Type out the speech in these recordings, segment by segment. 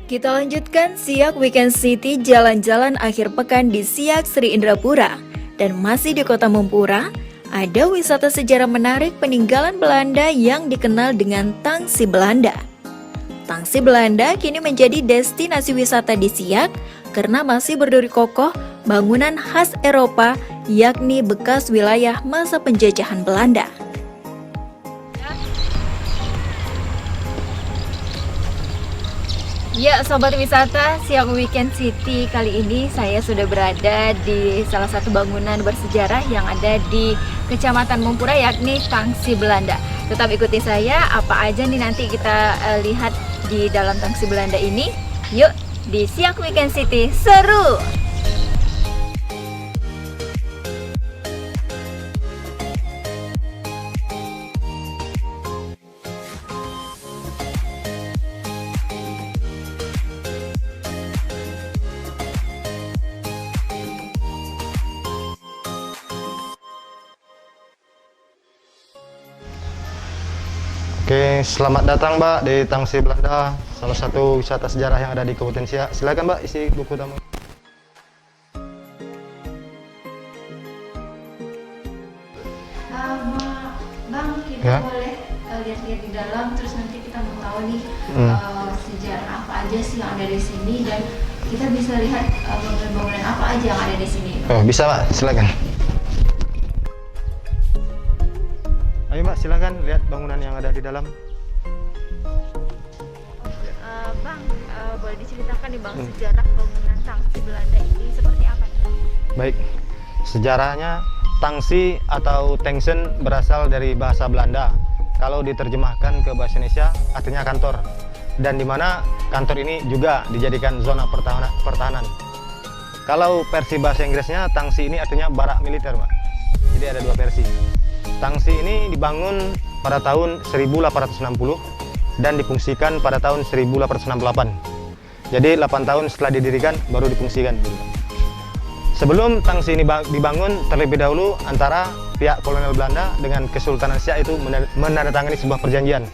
Kita lanjutkan Siak Weekend City jalan-jalan akhir pekan di Siak Sri Indrapura. Dan masih di kota Mempura, ada wisata sejarah menarik peninggalan Belanda yang dikenal dengan Tangsi Belanda. Tangsi Belanda kini menjadi destinasi wisata di Siak karena masih berdiri kokoh bangunan khas Eropa yakni bekas wilayah masa penjajahan Belanda. Ya, sobat wisata Siak Weekend City, kali ini saya sudah berada di salah satu bangunan bersejarah yang ada di Kecamatan Mempura yakni Tangsi Belanda. Tetap ikuti saya, apa aja nih nanti kita lihat di dalam Tangsi Belanda ini. Yuk, di Siak Weekend City, seru! Oke, selamat datang Mbak di Tangsi Belanda, salah satu wisata sejarah yang ada di Kabupaten Siak. Silakan Mbak isi buku tamu. Bang, kita Ya. boleh lihat-lihat di dalam, terus nanti kita mau tahu nih sejarah apa aja sih yang ada di sini, dan kita bisa lihat bangunan-bangunan apa aja yang ada di sini. Oh, bisa Mbak, silakan. Ayo Mbak, silakan lihat bangunan yang ada di dalam. Bang, boleh diceritakan nih Bang, sejarah bangunan Tangsi Belanda ini seperti apa nih? Baik, sejarahnya Tangsi atau Tengsen berasal dari bahasa Belanda. Kalau diterjemahkan ke bahasa Indonesia artinya kantor. Dan di mana kantor ini juga dijadikan zona pertahanan. Kalau versi bahasa Inggrisnya, Tangsi ini artinya barak militer, Mbak. Jadi ada dua versi. Tangsi ini dibangun pada tahun 1860 dan difungsikan pada tahun 1868. Jadi 8 tahun setelah didirikan baru difungsikan. Sebelum Tangsi ini dibangun, terlebih dahulu antara pihak kolonial Belanda dengan Kesultanan Siak itu menandatangani sebuah perjanjian.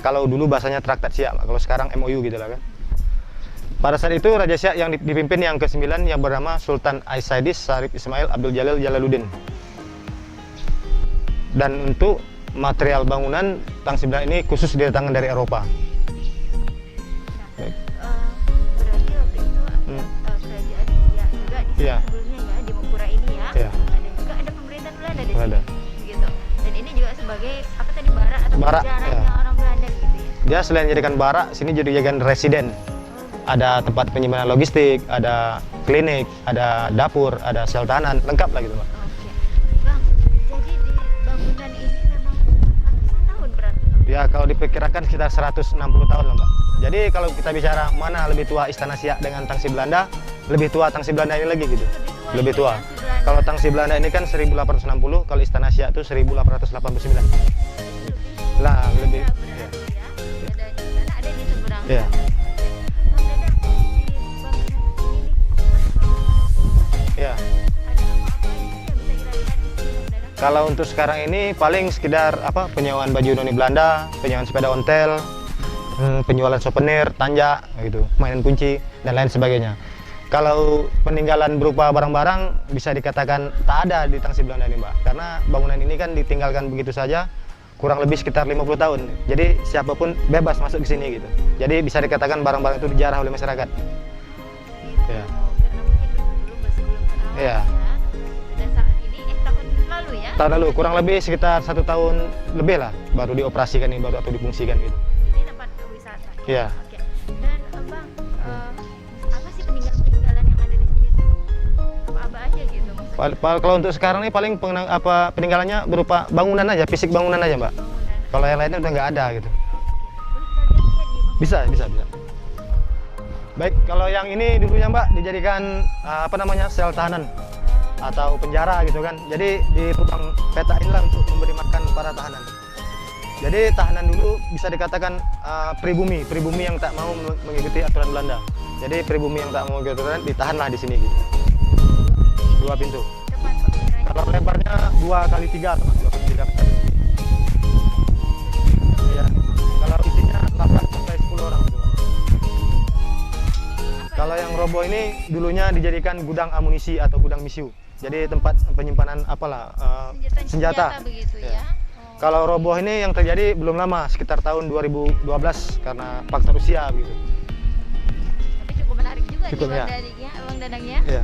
Kalau dulu bahasanya Traktat Siak, kalau sekarang MOU gitu lah kan. Pada saat itu Raja Siak yang dipimpin yang ke-9 yang bernama Sultan Aisaidis Sarif Ismail Abdul Jalil Jalaluddin. Dan untuk material bangunan Tangsi Belanda ini khusus didatangkan dari Eropa. Berarti waktu itu ada kerajaan Siak juga di Iya. sebelumnya ya, di Mempura ini ya. Iya. Dan juga ada pemerintahan Belanda di Belanda. sini. Gitu. Dan ini juga sebagai apa tadi, barak atau Barak, penjaranya ya. orang Belanda gitu ya. Dia selain jadikan barak, sini jadi jadikan residen. Ada tempat penyimpanan logistik, ada klinik, ada dapur, ada sel tahanan, lengkap lah gitu, Mbak. Oke. Bang, jadi di bangunan ini memang ratusan tahun berarti, Bang? Ya, kalau diperkirakan sekitar 160 tahun lah, Mbak. Jadi kalau kita bicara mana lebih tua Istana Siak dengan Tangsi Belanda, lebih tua Tangsi Belanda ini lagi gitu. Lebih tua. Kalau Tangsi Belanda ini kan 1860, kalau Istana Siak itu 1889. Lah, lebih. Ya, berarti ya. Ada di sana, ada di seberang. Ya. Bang Dadang, di bangunan ini nih, Ya. ada apa-apa aja sih yang bisa kita lihat di sini, Bang Dadang? Kalau untuk sekarang ini paling sekedar penyewaan baju noni Belanda, penyewaan sepeda ontel, penjualan souvenir, tanjak gitu, mainan kunci dan lain sebagainya. Kalau peninggalan berupa barang-barang bisa dikatakan tak ada di Tangsi Belanda ini, Mbak. Karena bangunan ini kan ditinggalkan begitu saja kurang lebih sekitar 50 tahun. Jadi siapapun bebas masuk ke sini gitu. Jadi bisa dikatakan barang-barang itu dijarah oleh masyarakat. Ya. Karena mungkin dulu masih belum kenal Iya. ya. Dan saat ini tahun lalu ya. Tahun lalu kurang lebih sekitar 1 tahun lebih lah baru dioperasikan ini, baru atau difungsikan gitu. Ini tempat wisata. Iya. Oke. Dan Bang, apa sih peninggalan-peninggalan yang ada di sini tuh? Apa aja gitu maksudnya? Kalau untuk sekarang ini paling peninggalannya berupa bangunan aja, fisik bangunan aja, Mbak. Bangunan. Kalau yang lainnya udah nggak ada gitu. Boleh kita lihat di Bang? Bisa. Baik, kalau yang ini dulunya Mbak dijadikan sel tahanan atau penjara gitu kan. Jadi di lubang peta inilah untuk memberi makan para tahanan. Jadi tahanan dulu bisa dikatakan pribumi yang tak mau mengikuti aturan Belanda. Jadi pribumi yang tak mau mengikuti aturan ditahanlah di sini gitu. 2 pintu. Depan penginderanya. Kalau lebarnya 2 kali 3 teman, 2 kali 3 meter. Iya. Kalau isinya 8 sampai 10 orang gitu, Pak. Roboh ini dulunya dijadikan gudang amunisi atau gudang misiu. Jadi tempat penyimpanan apalah senjata. Begitu Ya. ya. Kalau roboh ini yang terjadi belum lama, sekitar tahun 2012 karena faktor usia begitu. Tapi cukup menarik juga Cukup, nih ya. Bang Dadang ya. Ya.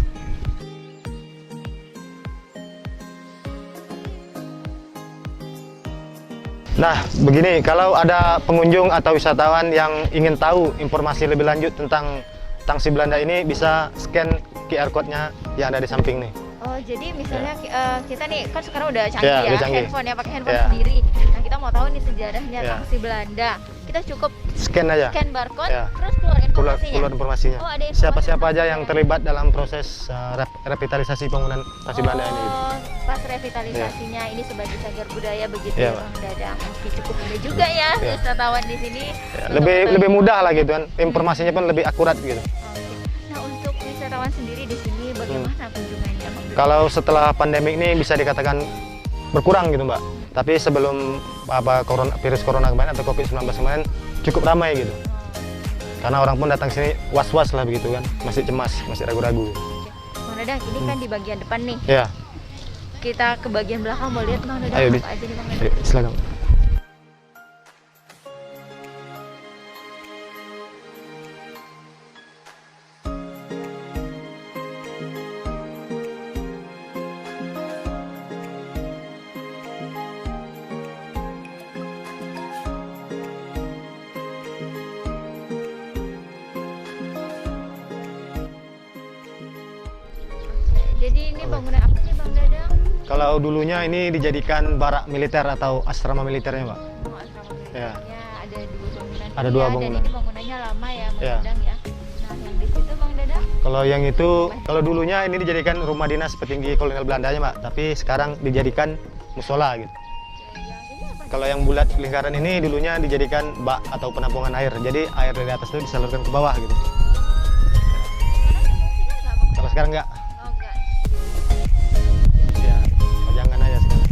Nah, begini, kalau ada pengunjung atau wisatawan yang ingin tahu informasi lebih lanjut tentang tangsi Belanda ini, bisa scan QR code-nya yang ada di samping nih. Oh, jadi misalnya kita nih kan sekarang udah canggih Ya, ya, udah canggih. handphone ya, pakai handphone Ya. sendiri. Nah, kita mau tahu nih sejarahnya Ya. tangsi Belanda. Kita cukup Scan aja. scan barcode, Ya. terus keluar informasinya. Keluar informasinya. Oh, ada informasi Siapa-siapa aja tentang yang ya. terlibat dalam proses revitalisasi bangunan tangsi Belanda ini. Gitu. Pas revitalisasinya ini sebagai cagar budaya begitu Ya, ya, Pak. Bang Dadang. Oke, cukup mudah juga ya, Ya. wisatawan di sini. Ya, untuk lebih mengetahui. mudah lah gitu kan. Informasinya pun lebih akurat gitu. Oke. Nah, untuk wisatawan sendiri di sini bagaimana kunjungannya, Bang Dadang? Kalau setelah pandemi ini bisa dikatakan berkurang gitu, Mbak. Tapi sebelum virus corona kemarin atau COVID-19 kemarin cukup ramai gitu. Karena orang pun datang sini was-was lah begitu kan, masih cemas, masih ragu-ragu. Bang Dadang, ini kan di bagian depan nih. Ya, Kita ke bagian belakang mau lihat Bang Dadang Ayo, apa Bi. aja nih Bang ayo, Dadang. silakan. Jadi ini bangunan apa nih Bang Dadang? Kalau dulunya ini dijadikan barak militer atau asrama militernya, Mbak. Oh, asrama Ya. militernya ada dua bangunan. Ada dua Dan bangunan. ini bangunannya lama ya Bang Ya. Dadang ya. Nah, yang di situ Bang Dadang? Kalau yang itu, kalau dulunya ini dijadikan rumah dinas petinggi kolonial Belandanya, Mbak. Tapi sekarang dijadikan musola gitu. Yang ini apa? Kalau yang bulat lingkaran ini dulunya dijadikan bak atau penampungan air. Jadi air dari atas itu disalurkan ke bawah gitu. Sekarang fungsinya nggak Bang? Kalau sekarang enggak, Oh, enggak. ya pajangan aja sekarang.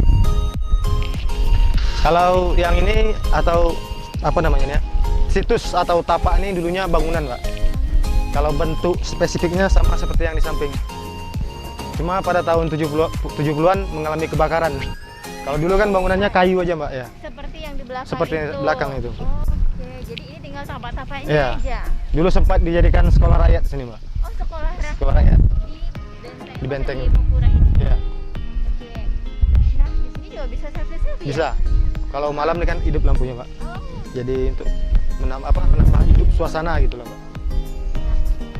Kalau yang ini atau apa namanya ya, situs atau tapak ini dulunya bangunan, Pak. Kalau bentuk spesifiknya sama seperti yang di samping. Cuma pada tahun 70-an mengalami kebakaran. Kalau dulu kan bangunannya kayu aja, Mbak ya. Seperti yang di belakang Seperti yang itu. belakang itu. Oke, jadi ini tinggal tapak-tapaknya Iya. aja. Dulu sempat dijadikan sekolah rakyat sini, Mbak. Oh, sekolah rakyat Sekolah rakyat. di Benteng. Di Mempura ini. Ya, Oke. Nah, di sini juga bisa selfie-selfie ya? bisa. Kalau malam ini kan hidup lampunya, Pak. Oh, Jadi untuk menambah hidup suasana gitu loh, Pak.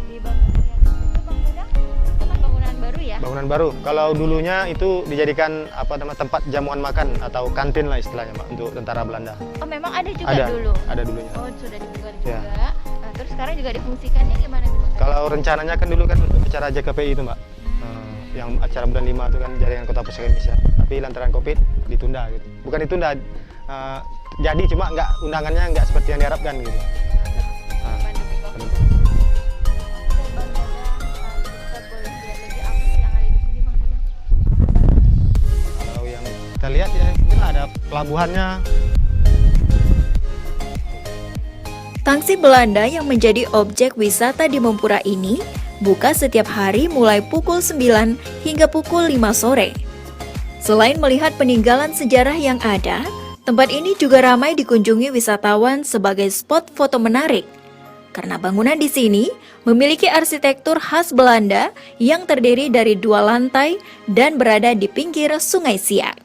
di bangunan yang itu Bang Dadang, itu kan bangunan baru ya? Bangunan baru. Kalau dulunya itu dijadikan tempat jamuan makan atau kantin lah istilahnya, Pak, untuk tentara Belanda. Oh, memang ada juga Ada, dulu? ada dulunya. Oh, sudah dibuka Ya. juga. Nah, terus sekarang juga difungsikannya gimana nih Bang Dadang? Kalau rencananya kan dulu kan untuk acara JKPI itu, Mbak. Yang acara bulan 5 itu kan jaringan Kota Pusaka Indonesia. Tapi lantaran Covid ditunda gitu. Bukan ditunda, jadi cuma undangannya nggak seperti yang diharapkan gitu. Pandemi Covid. Oke, Bang Dadang, kita boleh lihat lagi apa sih yang ada di sini Bang Dadang? Kalau yang kita lihat ya, ini ada pelabuhannya. Tangsi Belanda yang menjadi objek wisata di Mempura ini buka setiap hari mulai pukul 9 hingga pukul 5 sore. Selain melihat peninggalan sejarah yang ada, tempat ini juga ramai dikunjungi wisatawan sebagai spot foto menarik. Karena bangunan di sini memiliki arsitektur khas Belanda yang terdiri dari 2 lantai dan berada di pinggir Sungai Siak.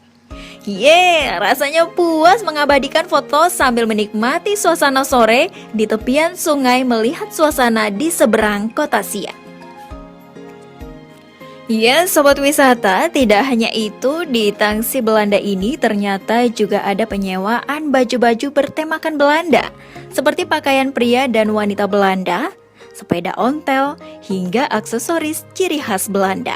Rasanya puas mengabadikan foto sambil menikmati suasana sore di tepian sungai melihat suasana di seberang kota Siak. Sobat wisata, tidak hanya itu, di Tangsi Belanda ini ternyata juga ada penyewaan baju-baju bertemakan Belanda, seperti pakaian pria dan wanita Belanda, sepeda ontel, hingga aksesoris ciri khas Belanda.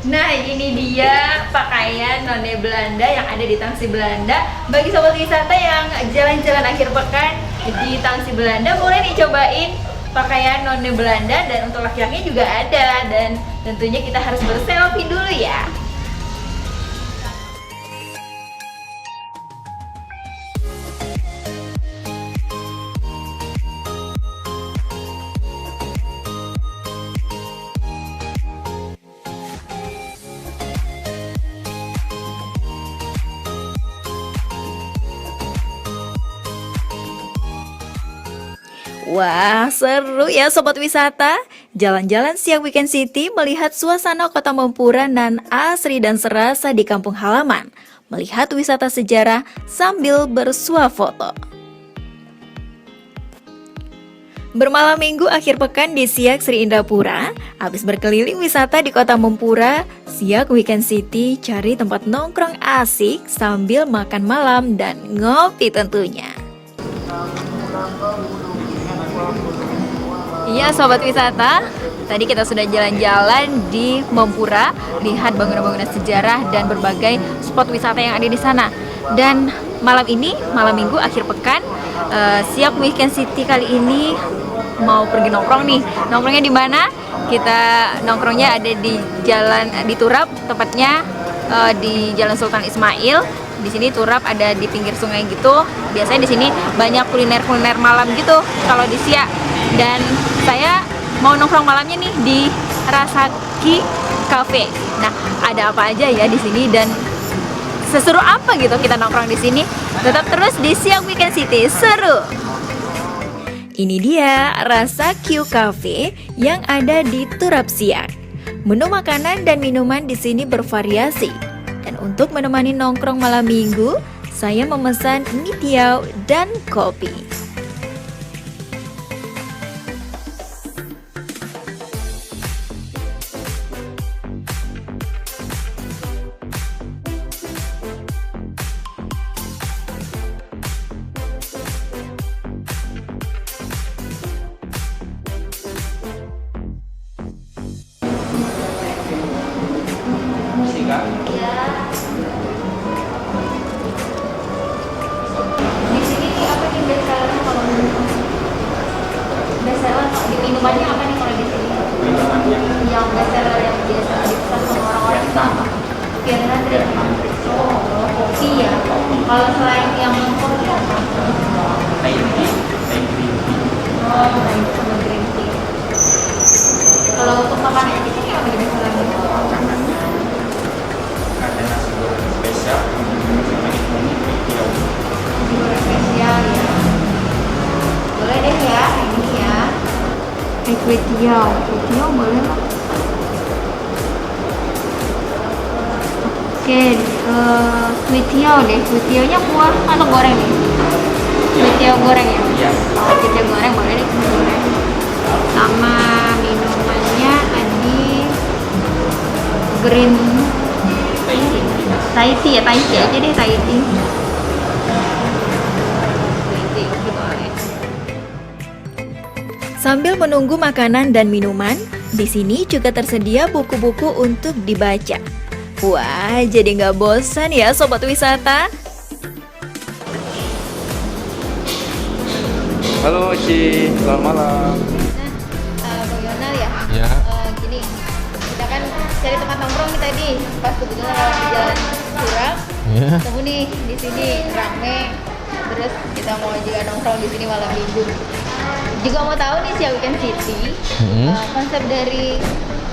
Nah, ini dia pakaian none Belanda yang ada di Tangsi Belanda. Bagi sobat wisata yang jalan-jalan akhir pekan di Tangsi Belanda, boleh dicobain pakaian none Belanda, dan untuk laki-laki juga ada. Dan tentunya kita harus berselfie dulu ya. Wah, seru ya sobat wisata. Jalan-jalan Siak Weekend City melihat suasana kota Mempura nan asri dan serasa di kampung halaman. Melihat wisata sejarah sambil bersuah foto. Bermalam minggu akhir pekan di Siak Sri Indrapura, habis berkeliling wisata di kota Mempura, Siak Weekend City cari tempat nongkrong asik sambil makan malam dan ngopi tentunya. Iya sobat wisata, tadi kita sudah jalan-jalan di Mempura, lihat bangunan-bangunan sejarah dan berbagai spot wisata yang ada di sana. Dan malam ini, malam minggu akhir pekan, Siak Weekend City kali ini mau pergi nongkrong nih. Nongkrongnya di mana? Kita nongkrongnya ada di jalan di Turap, tepatnya di Jalan Sultan Ismail. Di sini Turap ada di pinggir sungai gitu. Biasanya di sini banyak kuliner-kuliner malam gitu kalau di Siak. Dan saya mau nongkrong malamnya nih di Rasaki Cafe. Nah, ada apa aja ya di sini dan seseru apa gitu kita nongkrong di sini? Tetap terus di Siak Weekend City, seru. Ini dia Rasaki Cafe yang ada di Turap Siak. Menu makanan dan minuman di sini bervariasi. Dan untuk menemani nongkrong malam minggu, saya memesan mie tiaw dan kopi. Di sini apa nih best sellernya kalau best seller di minumannya apa nih kalau di sini? Yang best seller yang biasa dipesan sama orang-orang itu apa? Kira-kira oh, kopi ya. Kalau selain yang kopi apa? Oh, sama green tea. Kalau untuk makanan di sini apa nih best sellernya? Ada nasi goreng spesial sama ini tiaw. Spesial ya. Boleh deh ya, ini ya. Kue tiaw boleh lah. Oke, kue tiaw deh. Kue tiawnya kuah atau goreng nih? Kue tiaw goreng ya? Iya. Oh, kue tiaw goreng boleh deh, kue goreng. Sama minumannya tadi green Thai tea ya, Thai tea aja deh, Thai tea. Sambil menunggu makanan dan minuman, di sini juga tersedia buku-buku untuk dibaca. Wah, jadi nggak bosan ya sobat wisata? Halo Ci, selamat malam. Bang Yonal ya? Ya. Gini, kita kan cari tempat nongkrong nih tadi, pas kebetulan lewat di jalan Turap, Ya. ketemu nih di sini rame, terus kita mau juga nongkrong di sini malam minggu. Juga mau tahu nih Siak Weekend City, konsep dari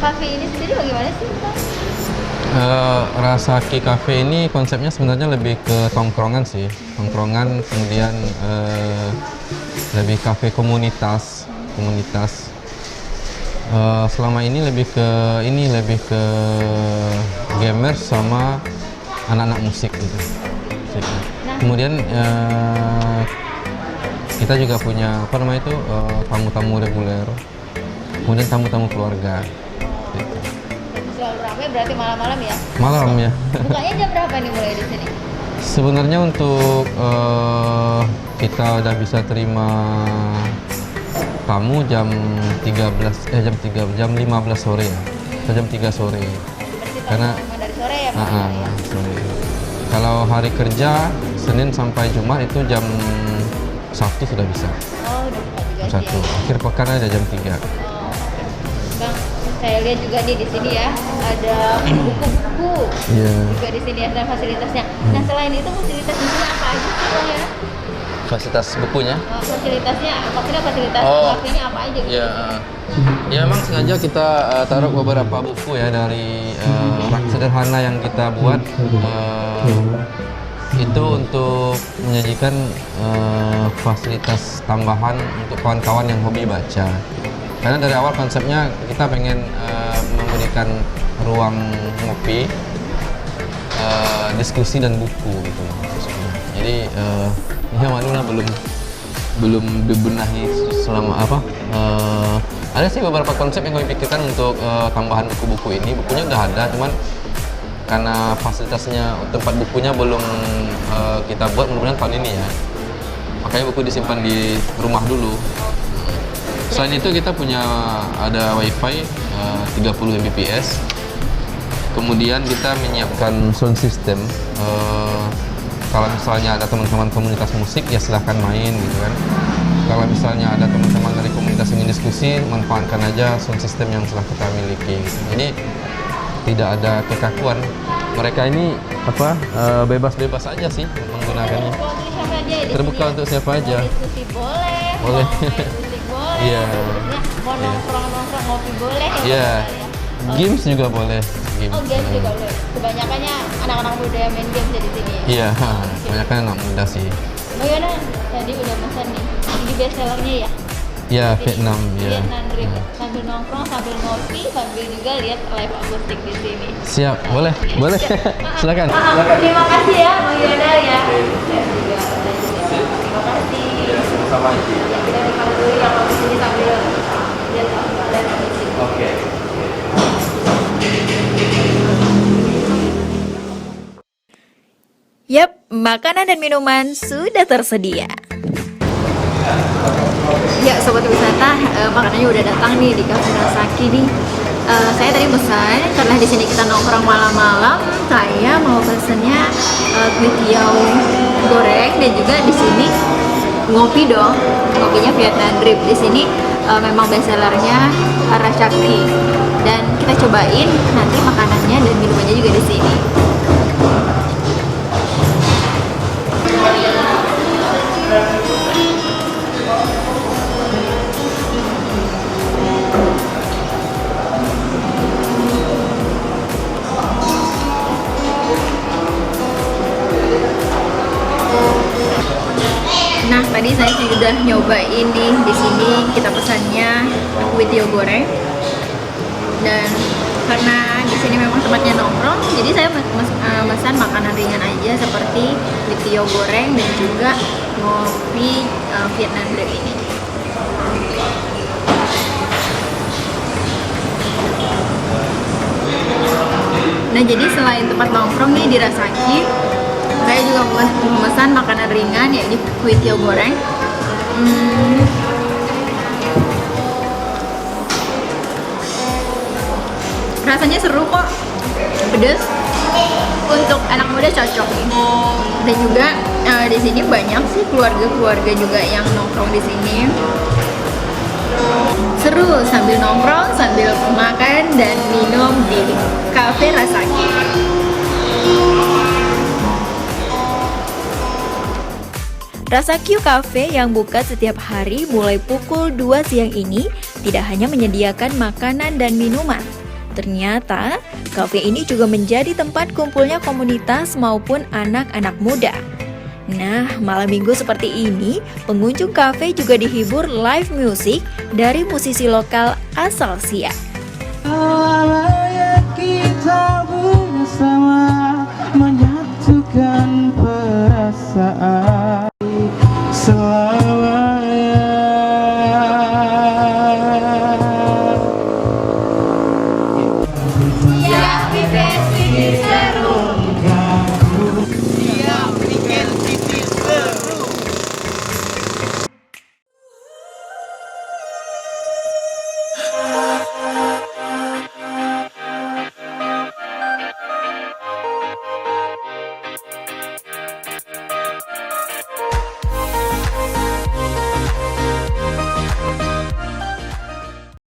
cafe ini sendiri bagaimana sih? Bang? Rasaki Cafe ini konsepnya sebenarnya lebih ke tongkrongan sih, tongkrongan kemudian lebih kafe komunitas. Selama ini lebih ke gamers sama anak-anak musik gitu. Kemudian kita juga punya tamu-tamu reguler, kemudian tamu-tamu keluarga. Gitu. Selalu rame berarti malam-malam ya? Malam ya. Bukanya jam berapa nih mulai di sini? Sebenarnya untuk kita udah bisa terima tamu jam 15 sore ya. Atau jam 3 sore. Berarti Karena memang dari sore ya? Bang? sore. Kalau hari kerja Senin sampai Jumat itu jam 1 sudah bisa. Oh, udah buka juga Jam 1. sih. Akhir pekan ada jam 3. Oh, Bang, saya lihat juga nih di sini ya ada buku-buku Iya. juga di sini ada fasilitasnya. Nah, selain itu fasilitas di sini apa aja sih Bang ya? Fasilitas bukunya? Fasilitasnya, maksudnya fasilitas Oh. kafenya apa aja gitu? Ya memang sengaja kita taruh beberapa buku ya dari rak sederhana yang kita buat itu untuk menyajikan fasilitas tambahan untuk kawan-kawan yang hobi baca. Karena dari awal konsepnya kita pengen memberikan ruang ngopi, diskusi dan buku gitu maksudnya. Jadi ya maklumlah belum dibenahi selama apa. Ada sih beberapa konsep yang kami pikirkan untuk tambahan buku-buku ini. Bukunya udah ada, cuman karena fasilitasnya tempat bukunya belum kita buat, mudah-mudahan tahun ini ya. Makanya buku disimpan di rumah dulu. Selain itu kita punya ada wifi 30 Mbps. Kemudian kita menyiapkan sound system. Kalau misalnya ada teman-teman komunitas musik ya silahkan main gitu kan. Kalau misalnya ada teman-teman dari komunitas ingin diskusi, manfaatkan aja sound system yang telah kita miliki gitu. Jadi tidak ada kekakuan. Mereka ini apa bebas-bebas aja sih menggunakannya. Terbuka untuk siapa aja. Diskusi boleh. Boleh. Mau main musik boleh. Iya. Mau nongkrong ngopi boleh. Iya. Games juga boleh. Oh, games juga boleh. Kebanyakannya anak-anak muda yang main game jadi sini. Iya, kebanyakan anak muda sih. Oh iya, tadi udah pesan nih. Ini best sellernya ya? Iya, Vietnam ya. Vietnam Drip. Sambil nongkrong, sambil ngopi, sambil juga lihat live akustik di sini. Siap, boleh, boleh. Silakan. Terima kasih ya, Bang Yonel ya. Terima kasih. Sama Kita nikmati dulu yang di sini sambil lihat live akustik. Oke. Yap, makanan dan minuman sudah tersedia. Ya, sobat wisata, makanannya udah datang nih di Cafe Rasaki nih. Saya tadi pesan karena di sini kita nongkrong malam-malam. Saya mau pesennya kue tiaw goreng dan juga di sini ngopi dong. Ngopinya Vietnam Drip. Di sini memang bestsellernya Rasaki. Dan kita cobain nanti makanannya dan minumannya juga di sini. Nah, tadi saya sudah nyobain nih di sini kita pesannya kue tiaw goreng. Dan karena di sini memang tempatnya nongkrong, jadi saya pesan makanan ringan aja seperti kue tiaw goreng dan juga ngopi Vietnam Drip ini. Nah, jadi selain tempat nongkrong nih di Rasaki, saya juga memesan makanan ringan yaitu kue tiaw goreng. Rasanya seru kok, pedas. Untuk anak muda cocok nih. Dan juga di sini banyak sih keluarga-keluarga juga yang nongkrong di sini. Seru sambil nongkrong, sambil makan dan minum di Cafe Rasaki. Rasaki Cafe yang buka setiap hari mulai pukul 2 siang ini tidak hanya menyediakan makanan dan minuman. Ternyata, kafe ini juga menjadi tempat kumpulnya komunitas maupun anak-anak muda. Nah, malam minggu seperti ini, pengunjung kafe juga dihibur live music dari musisi lokal asal Siak. Kita bersama menyatukan perasaan.